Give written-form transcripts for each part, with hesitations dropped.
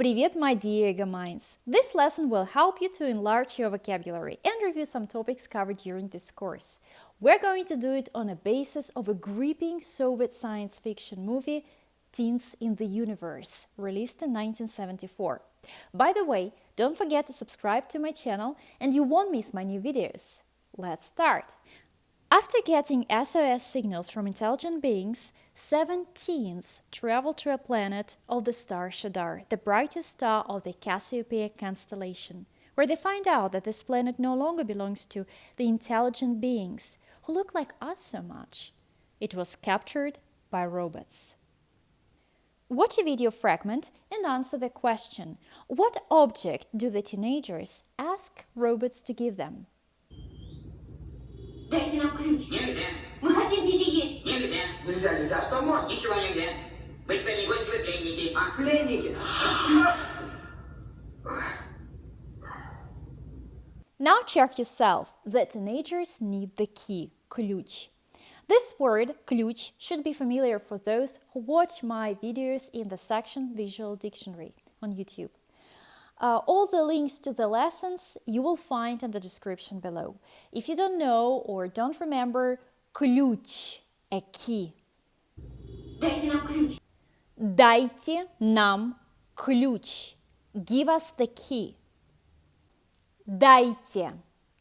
Привет, my dear Ego Minds! This lesson will help you to enlarge your vocabulary and review some topics covered during this course. We're going to do it on a basis of a gripping Soviet science fiction movie, Teens in the Universe, released in 1974. By the way, don't forget to subscribe to my channel and you won't miss my new videos. Let's start! After getting SOS signals from intelligent beings, 7 teens travel to a planet of the star Shadar, the brightest star of the Cassiopeia constellation, where they find out that this planet no longer belongs to the intelligent beings who look like us so much. It was captured by robots. Watch a video fragment and answer the question, what object do the teenagers ask robots to give them? Дайте нам ключ. Нельзя. Мы хотим пить и есть. Нельзя. Нельзя. Что можно? Ничего нельзя. Вы теперь не гости, вы пленники. Пленники. Now check yourself. The teenagers need the key, ключ. This word, ключ, should be familiar for those who watch my videos in the section Visual Dictionary on YouTube. All the links to the lessons you will find in the description below. If you don't know or don't remember, ключ, a key. Дайте нам ключ. Дайте нам ключ. Give us the key. Дайте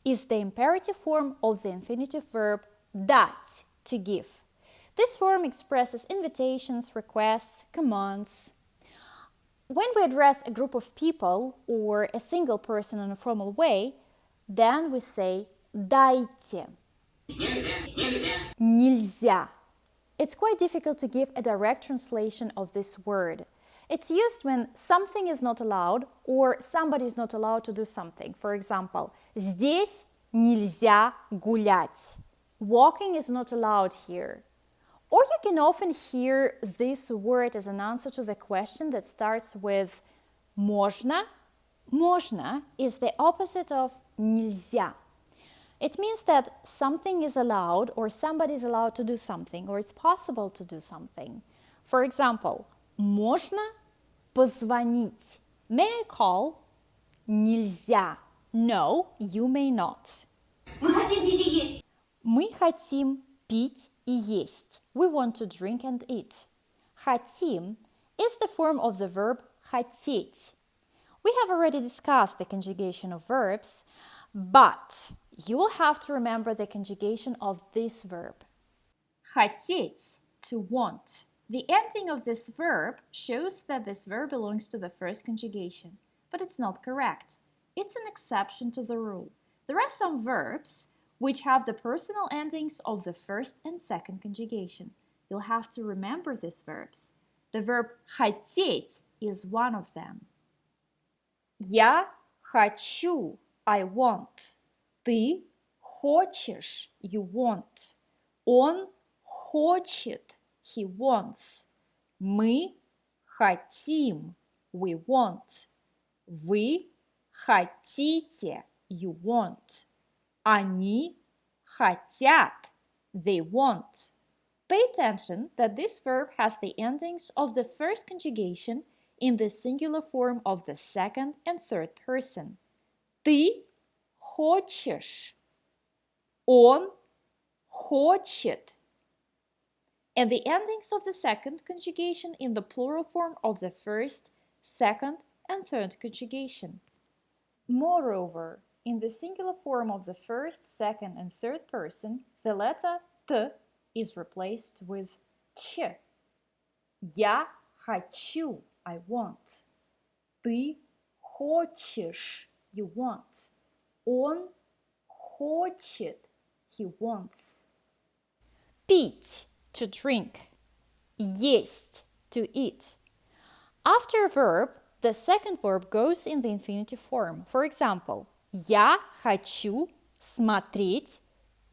is the imperative form of the infinitive verb дать, to give. This form expresses invitations, requests, commands. When we address a group of people or a single person in a formal way, then we say дайте. Нельзя. Нельзя. Нельзя. It's quite difficult to give a direct translation of this word. It's used when something is not allowed or somebody is not allowed to do something. For example, здесь нельзя гулять. Walking is not allowed here. Or you can often hear this word as an answer to the question that starts with Moshna. Moshna is the opposite of нельзя. It means that something is allowed or somebody is allowed to do something or it's possible to do something. For example, можно позвонить. May I call? Нельзя. No, you may not. Мы хотим пить и есть. Мы хотим пить и есть. We want to drink and eat. Hatim is the form of the verb хотеть. We have already discussed the conjugation of verbs, but you will have to remember the conjugation of this verb. Хотеть, to want. The ending of this verb shows that this verb belongs to the first conjugation, but it's not correct. It's an exception to the rule. There are some verbs which have the personal endings of the first and second conjugation. You'll have to remember these verbs. The verb хотеть is one of them. Я хочу, I want. Ты хочешь, you want. Он хочет, he wants. Мы хотим, we want. Вы хотите, you want. Они хотят, they want. Pay attention that this verb has the endings of the first conjugation in the singular form of the second and third person. Ты хочешь. Он хочет. And the endings of the second conjugation in the plural form of the first, second, and third conjugation. Moreover, in the singular form of the first, second, and third person, the letter T is replaced with Ch. Я хочу, I want. Ты хочешь, you want. Он хочет, he wants. Пить, to drink. Есть, to eat. After a verb, the second verb goes in the infinitive form. For example, я хочу смотреть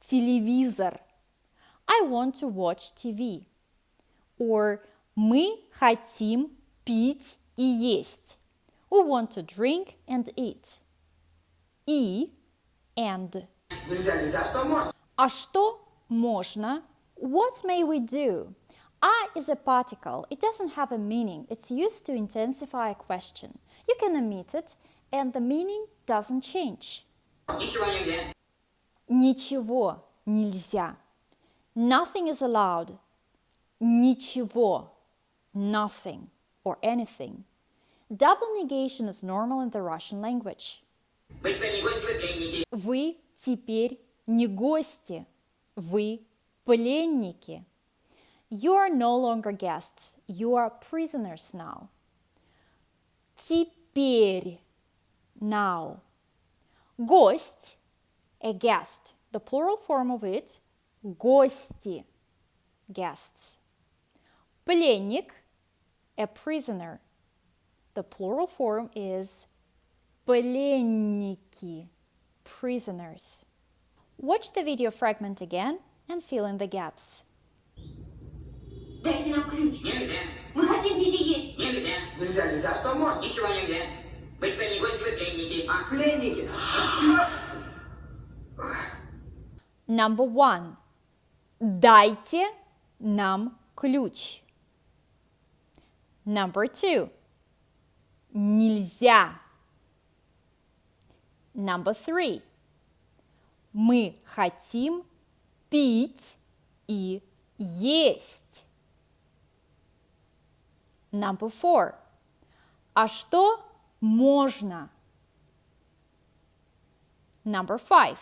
телевизор. I want to watch TV. Or мы хотим пить и есть. We want to drink and eat. И and. Нельзя. Что можно? А что можно? What may we do? I is a particle. It doesn't have a meaning. It's used to intensify a question. You can omit it, and the meaning doesn't change. Ничего нельзя. Ничего нельзя. Nothing is allowed. Ничего. Nothing or anything. Double negation is normal in the Russian language. Вы теперь не гости, вы пленники. Вы теперь не гости. Вы пленники. You are no longer guests. You are prisoners now. Теперь. Now. Гость. A guest. The plural form of it. Гости. Guests. Пленник. A prisoner. The plural form is пленники. Prisoners. Watch the video fragment again and fill in the gaps. Дайте нам ключ. Нельзя. Мы хотим пить и есть. Нельзя. Нельзя, нельзя. Что можно? Ничего нельзя. Вы теперь не гости, вы пленники. А, пленники. Number 1. Дайте нам ключ. Number 2. Нельзя. Number 3. Мы хотим пить и есть. Number 4. А что можно? Number 5.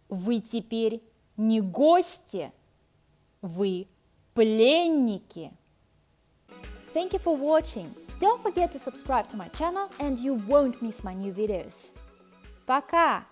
Вы теперь не гости, вы пленники. Thank you for watching. Don't forget to subscribe to my channel and you won't miss my new videos. Пока!